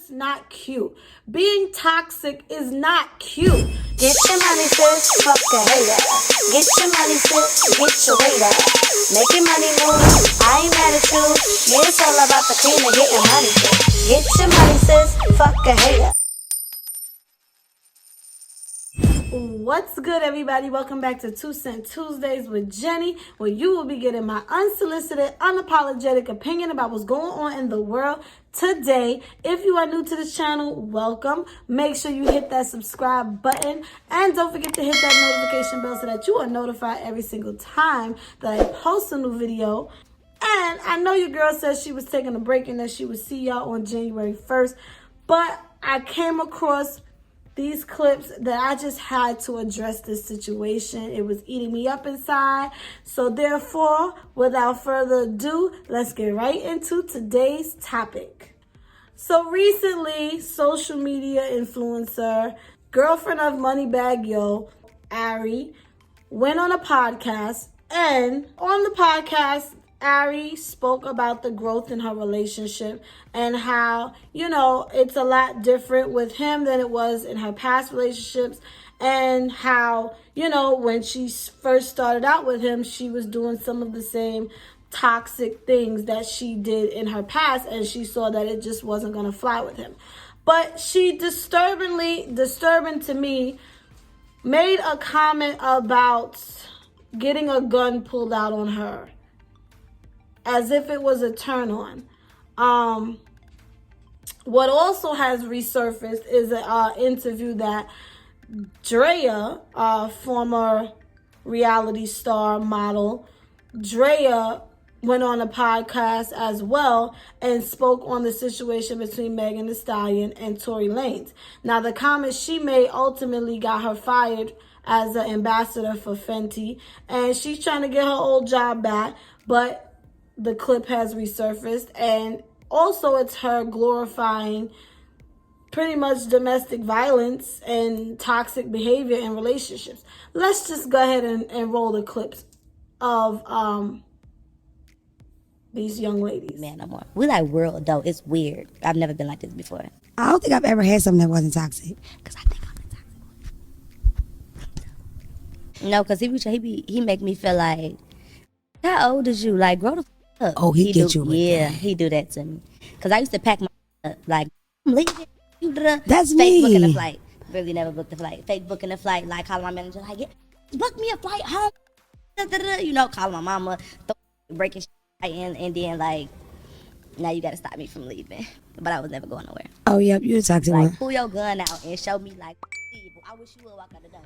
just not cute. Being toxic is not cute. Get your money, sis, fuck a hater. Get your money, sis, get your weight up. Make your money move, I ain't mad at you. Yeah, it's all about the cream and getting money, sis. Get your money, sis, fuck a hater. What's good, everybody? Welcome back to 2 Cent Tuesdays with Jenny, where you will be getting my unsolicited, unapologetic opinion about what's going on in the world today. If you are new to this channel, welcome. Make sure you hit that subscribe button and don't forget to hit that notification bell so that you are notified every single time that I post a new video. And I know your girl said she was taking a break and that she would see y'all on January 1st, but I came across these clips that I just had to address this situation. It was eating me up inside. So therefore, without further ado, let's get right into today's topic. So recently, social media influencer, girlfriend of Moneybag Yo, Ari, went on a podcast, and on the podcast, Ari spoke about the growth in her relationship and how, it's a lot different with him than it was in her past relationships, and how, when she first started out with him, she was doing some of the same toxic things that she did in her past, and she saw that it just wasn't going to fly with him. But she disturbing to me, made a comment about getting a gun pulled out on her, as if it was a turn on. What also has resurfaced is an interview that Drea, former reality star model, Drea went on a podcast as well and spoke on the situation between Megan Thee Stallion and Tory Lanez. Now, the comments she made ultimately got her fired as an ambassador for Fenty, and she's trying to get her old job back, but the clip has resurfaced, and also it's her glorifying pretty much domestic violence and toxic behavior in relationships. Let's just go ahead and roll the clips of these young ladies. Man, no more. We like world though. It's weird. I've never been like this before. I don't think I've ever had something that wasn't toxic. Cause I think I'm the toxic one. No, cause he make me feel like, how old is you? Like, grow the up. Oh, he get you with yeah, that. he do that to me. Cause I used to pack my up like, I'm leaving. That's fake me. booking a flight. Really never booked a flight. Fake booking a flight. Like, calling my manager, like, yeah, book me a flight home. Calling my mama, breaking shit in, and then like, now you gotta stop me from leaving. But I was never going nowhere. Oh, yep, you the toxic Like, one. pull your gun out and show me like, I wish you would walk out the door.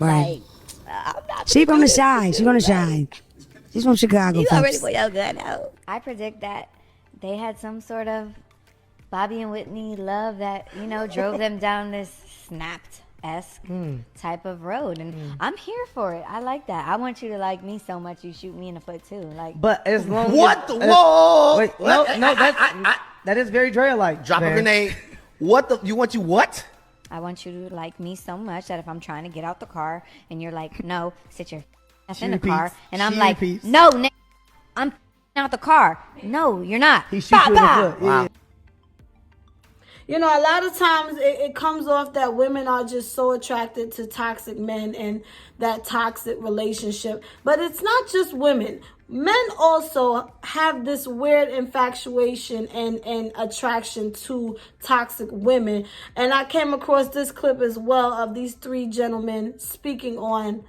Right. Like, I'm not. She from the Shine. She from the Shine. She's from Chicago. You folks. already pull your gun out. I predict that they had some sort of Bobby and Whitney love that, drove them down this Snapped-esque type of road. And I'm here for it. I like that. I want you to like me so much you shoot me in the foot too. Like, But as long What? as, Whoa! Wait, no, that is very Drea-like. Drop a man. grenade. What the? You want you what? I want you to like me so much that if I'm trying to get out the car and you're like, no, sit your ass in the car. And I'm She like, repeats. no, I'm out the car. No, you're not. He shoots you in the foot. Wow. A lot of times it comes off that women are just so attracted to toxic men and that toxic relationship. But it's not just women. Men also have this weird infatuation and attraction to toxic women. And I came across this clip as well of these three gentlemen speaking on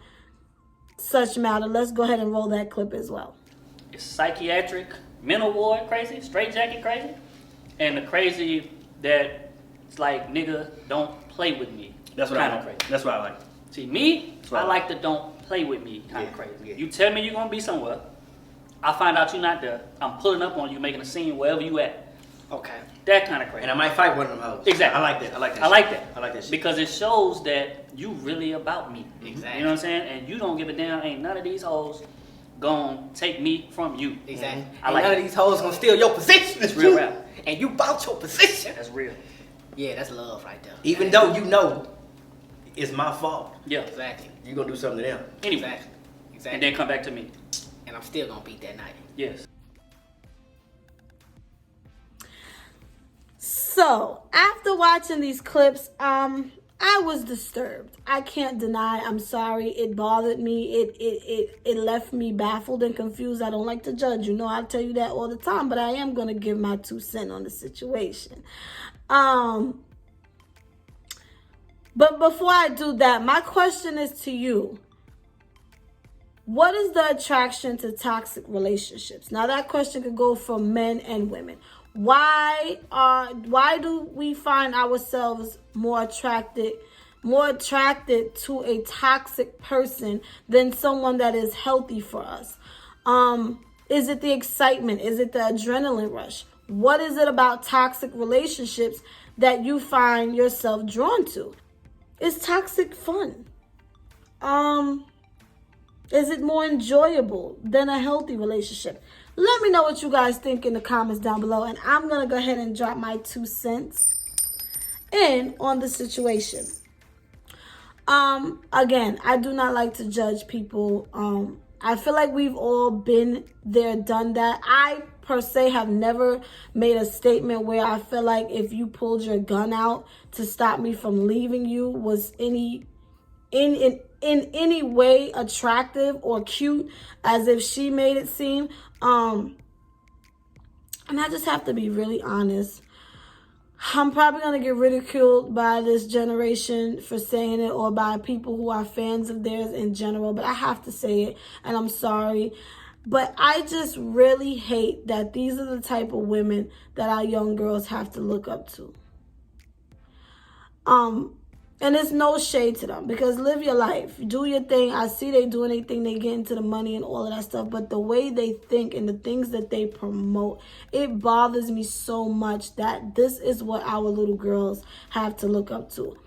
such matter. Let's go ahead and roll that clip as well. It's psychiatric, mental ward crazy, straitjacket crazy, and the crazy that it's like, nigga, don't play with me. That's what kind I of like. crazy. That's what I like. See, me, what I I like the don't play with me kind of Yeah, crazy. yeah. You tell me you're gonna be somewhere, I find out you're not there, I'm pulling up on you, making a scene wherever you at. Okay. That kind of crazy. And I might fight one of them hoes. Exactly. I like that. I like that. I like that. I like that shit. Because it shows that you really about me. Exactly. You know what I'm saying? And you don't give a damn. Ain't none of these hoes gonna take me from you. Exactly. I And like none that. of these hoes gonna steal your position. That's real rap. And you bought your position. That's real. Yeah, that's love right there. Even though you know it's my fault. Yeah. Exactly. You gonna do something to them. Anyway. Exactly. Exactly. And then come back to me. And I'm still gonna beat that night. Yes. So after watching these clips, I was disturbed. I can't deny. I'm sorry. It bothered me. It left me baffled and confused. I don't like to judge. You know, I tell you that all the time, but I am going to give my 2 cents on the situation. But before I do that, my question is to you. What is the attraction to toxic relationships? Now that question could go for men and women. Why do we find ourselves more attracted to a toxic person than someone that is healthy for us? Is it the excitement? Is it the adrenaline rush? What is it about toxic relationships that you find yourself drawn to? Is toxic fun? Is it more enjoyable than a healthy relationship? Let me know what you guys think in the comments down below. And I'm going to go ahead and drop my 2 cents in on the situation. Again, I do not like to judge people. I feel like we've all been there, done that. I, per se, have never made a statement where I feel like if you pulled your gun out to stop me from leaving you was in any way attractive or cute as if she made it seem. And I just have to be really honest. I'm probably going to get ridiculed by this generation for saying it, or by people who are fans of theirs in general, but I have to say it, and I'm sorry. But I just really hate that these are the type of women that our young girls have to look up to. And it's no shade to them, because live your life, do your thing. I see they doing their thing, they get into the money and all of that stuff, but the way they think and the things that they promote, it bothers me so much that this is what our little girls have to look up to.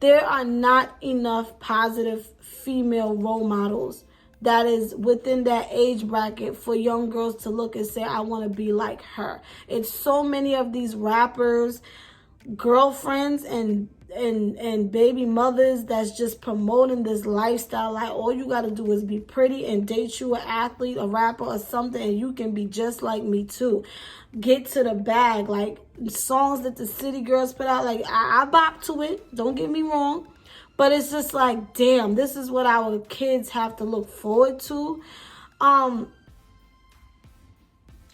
There are not enough positive female role models that is within that age bracket for young girls to look and say, I want to be like her. It's so many of these rappers, girlfriends, and baby mothers that's just promoting this lifestyle. Like, all you got to do is be pretty and date you an athlete, a rapper, or something, and you can be just like me too. Get to the bag. Like, songs that the city girls put out, like, I bop to it, don't get me wrong, but it's just like, damn, this is what our kids have to look forward to.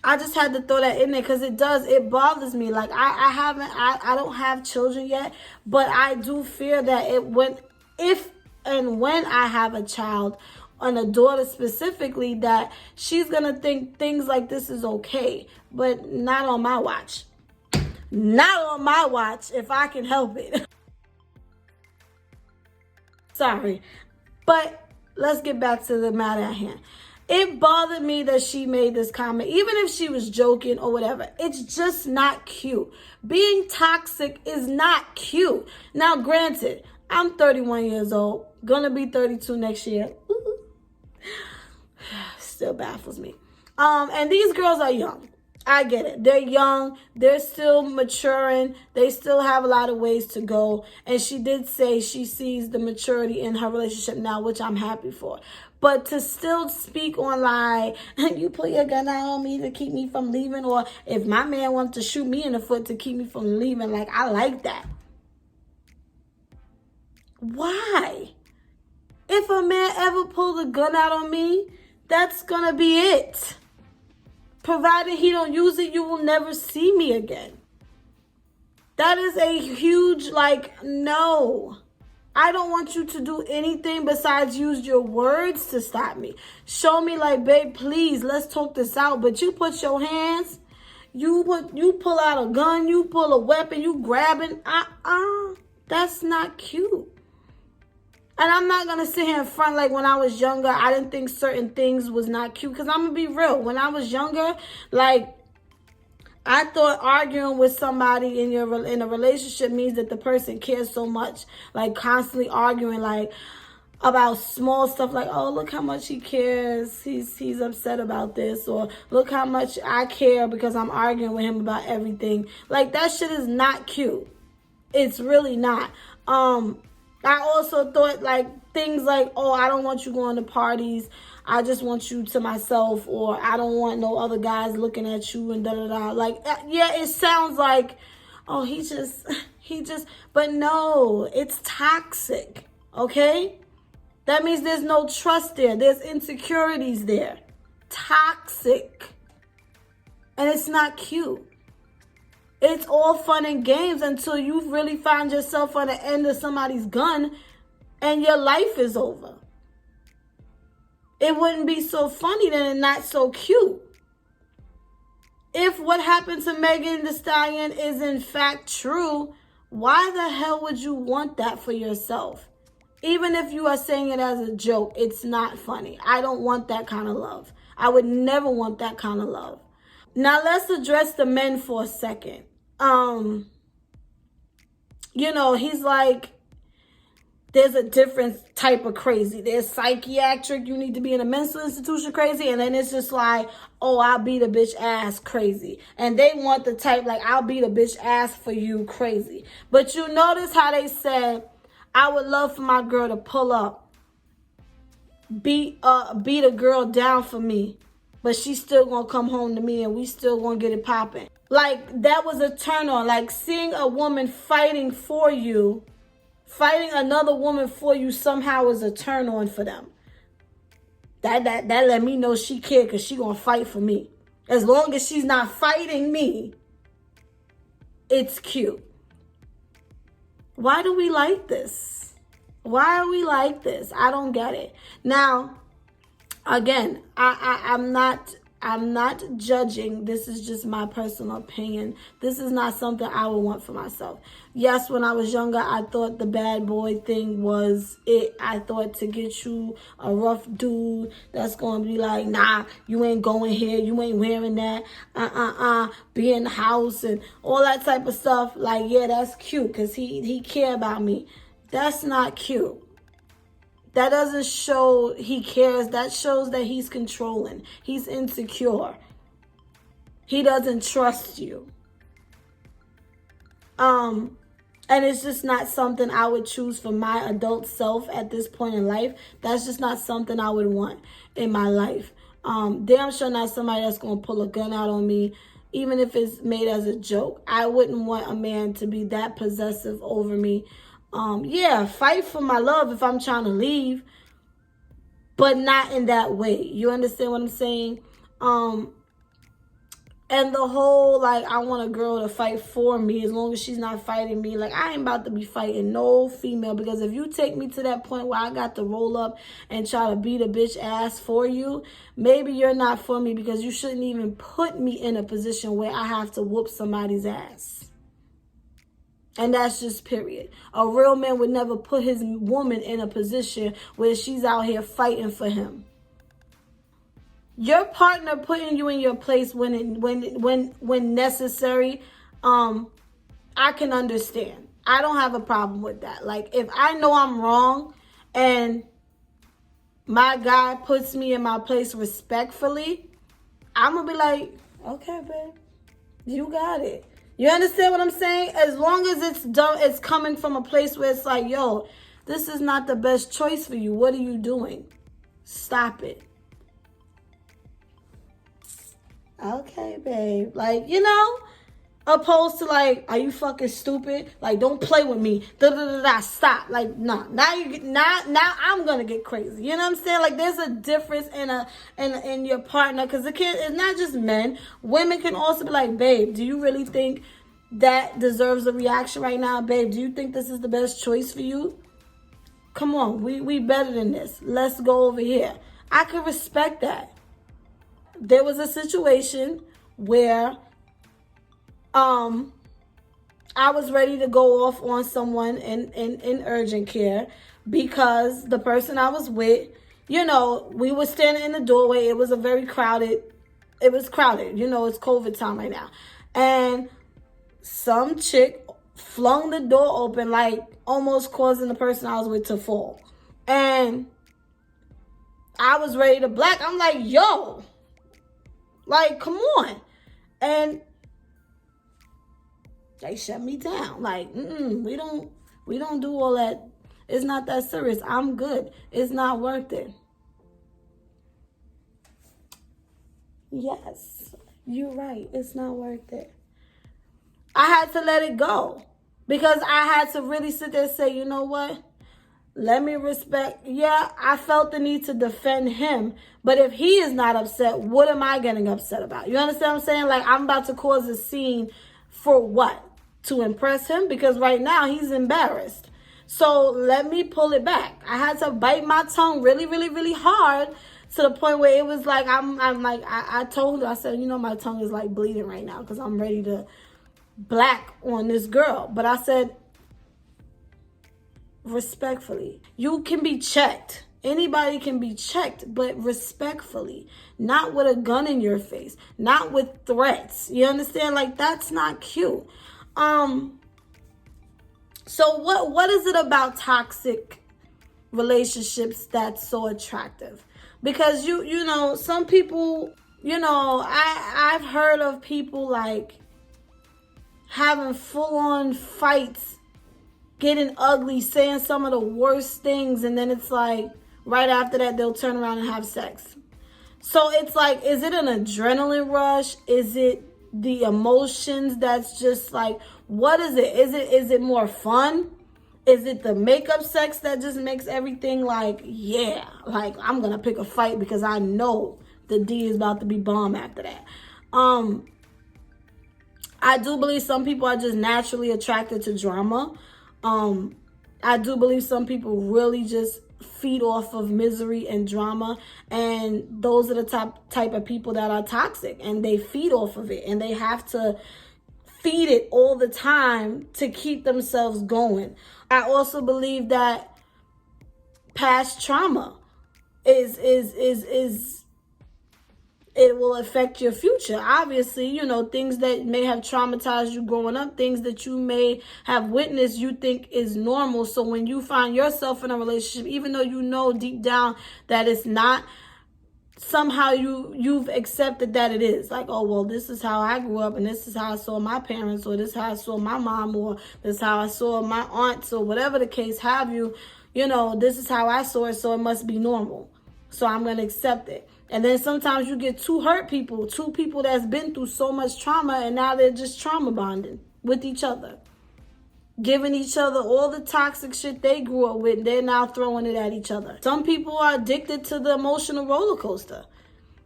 I just had to throw that in there because it bothers me. Like, I don't have children yet, but I do fear that if and when I have a child, and a daughter specifically, that she's going to think things like this is okay, but not on my watch. Not on my watch, if I can help it. Sorry. But let's get back to the matter at hand. It bothered me that she made this comment, even if she was joking or whatever. It's just not cute. Being toxic is not cute. Now, granted, I'm 31 years old, gonna be 32 next year. Still baffles me. And these girls are young. I get it. They're young. They're still maturing. They still have a lot of ways to go. And she did say she sees the maturity in her relationship now, which I'm happy for. But to still speak on, like, you put your gun out on me to keep me from leaving, or if my man wants to shoot me in the foot to keep me from leaving, like, I like that. Why? If a man ever pulled a gun out on me, that's gonna be it. Provided he don't use it, you will never see me again. That is a huge, like, no. I don't want you to do anything besides use your words to stop me. Show me, like, babe, please, let's talk this out. But you put your hands, you pull out a gun, you pull a weapon, you grabbing. That's not cute. And I'm not going to sit here in front like when I was younger, I didn't think certain things was not cute. Because I'm going to be real. When I was younger, like, I thought arguing with somebody in a relationship means that the person cares so much. Like, constantly arguing, like, about small stuff. Like, oh, look how much he cares. He's upset about this. Or look how much I care because I'm arguing with him about everything. Like, that shit is not cute. It's really not. I also thought, like, things like, oh, I don't want you going to parties. I just want you to myself. Or I don't want no other guys looking at you and da-da-da. Like, yeah, it sounds like oh, he just, but no, it's toxic, okay? That means there's no trust there. There's insecurities there. Toxic. And it's not cute. It's all fun and games until you really find yourself on the end of somebody's gun and your life is over. It wouldn't be so funny then and not so cute. If what happened to Megan Thee Stallion is in fact true, why the hell would you want that for yourself? Even if you are saying it as a joke, it's not funny. I don't want that kind of love. I would never want that kind of love. Now let's address the men for a second. He's like, there's a different type of crazy. There's psychiatric, you need to be in a mental institution crazy. And then it's just like, oh, I'll beat a bitch ass crazy. And they want the type like, I'll beat a bitch ass for you crazy. But you notice how they said, I would love for my girl to pull up, beat a girl down for me, but she's still gonna come home to me and we still gonna get it popping. Like, that was a turn on. Like, seeing a woman fighting for you, fighting another woman for you somehow is a turn on for them. That let me know she cared because she gonna fight for me. As long as she's not fighting me, it's cute. Why do we like this? Why are we like this? I don't get it. Now, again, I'm not judging. This is just my personal opinion. This is not something I would want for myself. Yes, when I was younger, I thought the bad boy thing was it. I thought to get you a rough dude that's going to be like, nah, you ain't going here. You ain't wearing that. Be in the house and all that type of stuff. Like, yeah, that's cute because he care about me. That's not cute. That doesn't show he cares. That shows that he's controlling. He's insecure. He doesn't trust you. And it's just not something I would choose for my adult self at this point in life. That's just not something I would want in my life. Damn sure not somebody that's going to pull a gun out on me, even if it's made as a joke. I wouldn't want a man to be that possessive over me. Yeah, fight for my love if I'm trying to leave, but not in that way. You understand what I'm saying? And the whole, like, I want a girl to fight for me as long as she's not fighting me. Like, I ain't about to be fighting no female, because if you take me to that point where I got to roll up and try to beat a bitch ass for you, maybe you're not for me, because you shouldn't even put me in a position where I have to whoop somebody's ass. And that's just period. A real man would never put his woman in a position where she's out here fighting for him. Your partner putting you in your place when necessary, I can understand. I don't have a problem with that. Like, if I know I'm wrong and my guy puts me in my place respectfully, I'm gonna be like, okay, babe, you got it. You understand what I'm saying? As long as it's done, it's coming from a place where it's like, yo, this is not the best choice for you. What are you doing? Stop it. Okay, babe. Like, opposed to like, are you fucking stupid? Like, don't play with me. Stop. Like, nah. Now I'm gonna get crazy. You know what I'm saying? Like, there's a difference in your partner, because it's not just men. Women can also be like, babe, do you really think that deserves a reaction right now? Babe, do you think this is the best choice for you? Come on, we better than this. Let's go over here. I can respect that. There was a situation where I was ready to go off on someone in urgent care, because the person I was with, we were standing in the doorway. It was crowded. It's COVID time right now. And some chick flung the door open, like almost causing the person I was with to fall. And I was ready to black. I'm like, yo, like, come on. And they shut me down. Like, we don't do all that. It's not that serious. I'm good. It's not worth it. Yes, you're right. It's not worth it. I had to let it go because I had to really sit there and say, you know what? Let me respect. Yeah, I felt the need to defend him. But if he is not upset, what am I getting upset about? You understand what I'm saying? Like, I'm about to cause a scene for what? To impress him? Because right now he's embarrassed. So let me pull it back. I had to bite my tongue really, really, really hard to the point where it was like, I told her, I said, you know, my tongue is like bleeding right now because I'm ready to black on this girl. But I said, respectfully, you can be checked. Anybody can be checked, but respectfully, not with a gun in your face, not with threats. You understand? Like, that's not cute. So what is it about toxic relationships that's so attractive? Because you know, some people, you know, I've heard of people like having full-on fights, getting ugly, saying some of the worst things, and then it's like right after that they'll turn around and have sex. So it's like, is it an adrenaline rush? Is it the emotions that's just like, what is it? Is it more fun? Is it the makeup sex that just makes everything like, yeah, like I'm gonna pick a fight because I know the D is about to be bomb after that. I do believe some people are just naturally attracted to drama. I do believe some people really just feed off of misery and drama, and those are the type of people that are toxic, and they feed off of it, and they have to feed it all the time to keep themselves going. I also believe that past trauma is it will affect your future. Obviously, you know, things that may have traumatized you growing up, things that you may have witnessed, you think is normal. So when you find yourself in a relationship, even though you know deep down that it's not, somehow you've accepted that it is. Like, oh, well, this is how I grew up, and this is how I saw my parents, or this is how I saw my mom, or this is how I saw my aunts, or whatever the case have you. You know, this is how I saw it, so it must be normal. So I'm going to accept it. And then sometimes you get two hurt people, two people that's been through so much trauma, and now they're just trauma bonding with each other, giving each other all the toxic shit they grew up with. They're now throwing it at each other. Some people are addicted to the emotional roller coaster.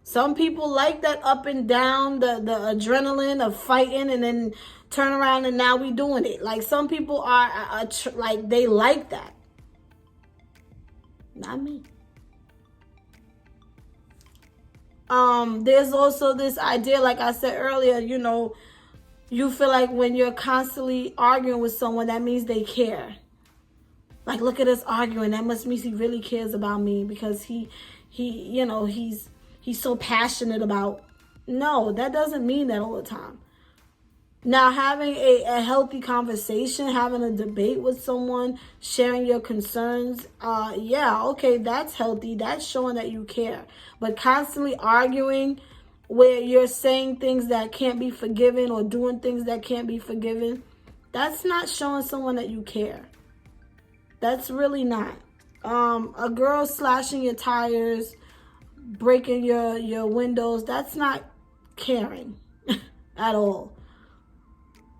Some people like that up and down, the adrenaline of fighting, and then turn around and now we doing it. Like, some people are like, they like that. Not me. There's also this idea, like I said earlier, you know, you feel like when you're constantly arguing with someone, that means they care. Like, look at us arguing. That must mean he really cares about me because he you know, he's so passionate about. No, that doesn't mean that all the time. Now, having a healthy conversation, having a debate with someone, sharing your concerns, yeah, okay, that's healthy. That's showing that you care. But constantly arguing where you're saying things that can't be forgiven or doing things that can't be forgiven, that's not showing someone that you care. That's really not. A girl slashing your tires, breaking your windows, that's not caring at all.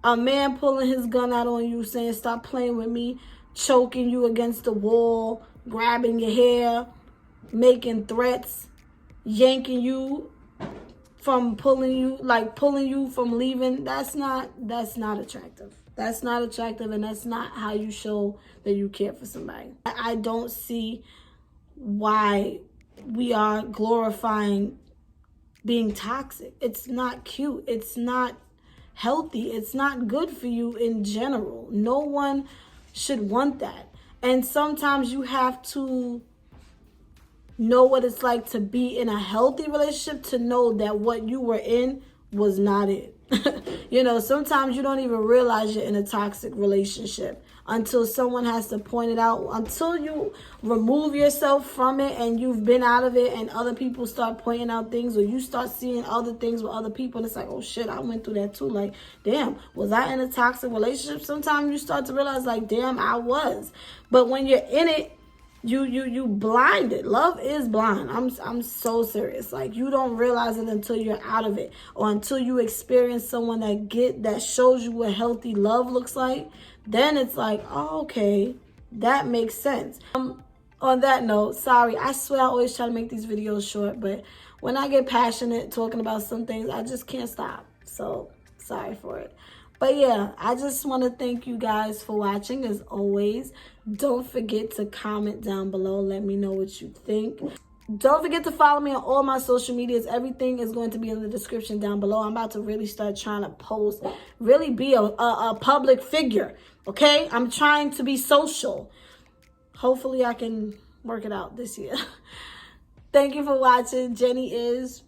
A man pulling his gun out on you, saying, stop playing with me, choking you against the wall, grabbing your hair, making threats, yanking you from pulling you from leaving, that's not attractive. That's not attractive, and that's not how you show that you care for somebody. I don't see why we are glorifying being toxic. It's not cute. It's not healthy. It's not good for you in general. No one should want that. And sometimes you have to know what it's like to be in a healthy relationship to know that what you were in was not it. You know, sometimes you don't even realize you're in a toxic relationship until someone has to point it out, until you remove yourself from it and you've been out of it and other people start pointing out things, or you start seeing other things with other people, and it's like, oh shit, I went through that too. Like, damn, was I in a toxic relationship? Sometimes you start to realize, like, damn, I was. But when you're in it, you blinded. Love is blind. I'm so serious. Like, you don't realize it until you're out of it, or until you experience someone that shows you what healthy love looks like. Then it's like, oh, okay, that makes sense. On that note, sorry, I swear I always try to make these videos short, but when I get passionate talking about some things, I just can't stop. So sorry for it. But yeah, I just want to thank you guys for watching. As always, don't forget to comment down below. Let me know what you think. Don't forget to follow me on all my social medias. Everything is going to be in the description down below. I'm about to really start trying to post, really be a public figure, okay? I'm trying to be social. Hopefully I can work it out this year. Thank you for watching. Jenny is